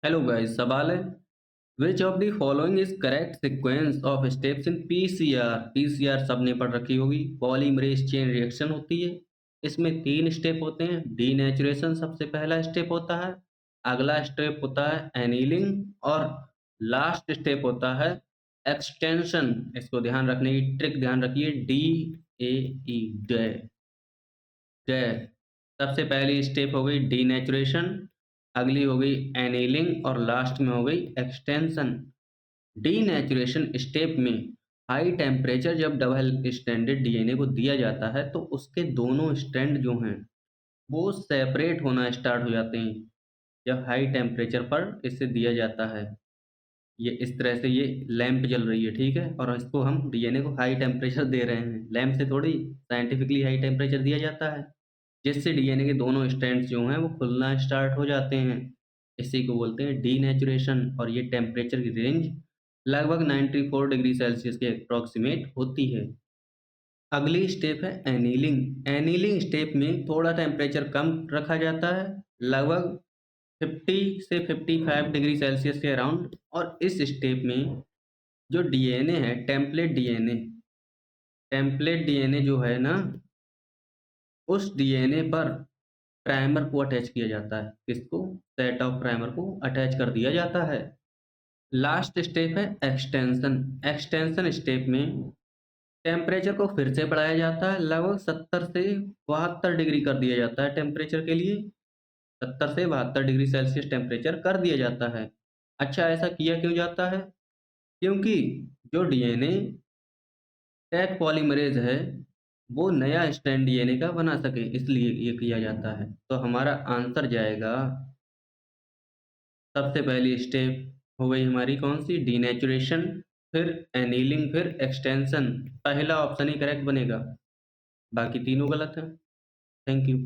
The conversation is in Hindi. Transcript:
हेलो गाइस, सवाल है which of the following is correct sequence of steps in PCR. PCR सबने पढ़ रखी होगी, पॉलीमरेज चेन रिएक्शन होती है। इसमें 3 स्टेप होते हैं। डीनेचुरेशन सबसे पहला स्टेप होता है, अगला स्टेप होता है एनीलिंग और लास्ट स्टेप होता है एक्सटेंशन। इसको ध्यान रखने की ट्रिक ध्यान रखिए, D A E day day. सबसे पहली स्टेप हो गई डीनेचुरेशन, अगली हो गई एनीलिंग और लास्ट में हो गई एक्सटेंशन। डीनेचुरेशन स्टेप में हाई टेम्परेचर जब डबल स्ट्रैंडेड डीएनए को दिया जाता है तो उसके दोनों स्ट्रैंड जो हैं वो सेपरेट होना स्टार्ट हो जाते हैं जब हाई टेम्परेचर पर इसे दिया जाता है। ये इस तरह से ये लैंप जल रही है, ठीक है, और इसको हम डीएनए को हाई टेम्परेचर दे रहे हैं। लैंप से थोड़ी साइंटिफिकली हाई टेम्परेचर दिया जाता है, जिससे डीएनए के दोनों स्ट्रैंड्स जो हैं वो खुलना स्टार्ट हो जाते हैं। इसी को बोलते हैं डीनेचुरेशन और ये टेम्परेचर की रेंज लगभग 94 डिग्री सेल्सियस के अप्रॉक्सीमेट होती है। अगली स्टेप है एनीलिंग। एनीलिंग स्टेप में थोड़ा टेम्परेचर कम रखा जाता है, लगभग 50 से 55 डिग्री सेल्सियस के अराउंड। और इस स्टेप में जो डीएनए है, टेम्पलेट डीएनए जो है ना, उस डीएनए पर प्राइमर को अटैच किया जाता है। किसको? सेट ऑफ प्राइमर को अटैच कर दिया जाता है। लास्ट स्टेप है एक्सटेंशन। एक्सटेंशन स्टेप में टेम्परेचर को फिर से बढ़ाया जाता है, लगभग 70 से 72 डिग्री कर दिया जाता है टेम्परेचर के लिए। 70 से 72 डिग्री सेल्सियस टेम्परेचर कर दिया जाता है। अच्छा, ऐसा किया क्यों जाता है? क्योंकि जो डीएनए टैग पॉलीमरेज है वो नया स्ट्रैंड डीएनए का बना सके, इसलिए ये किया जाता है। तो हमारा आंसर जाएगा, सबसे पहली स्टेप हो गई हमारी कौन सी? डीनेचुरेशन, फिर एनीलिंग, फिर एक्सटेंशन। पहला ऑप्शन ही करेक्ट बनेगा, बाकी तीनों गलत हैं। Thank you.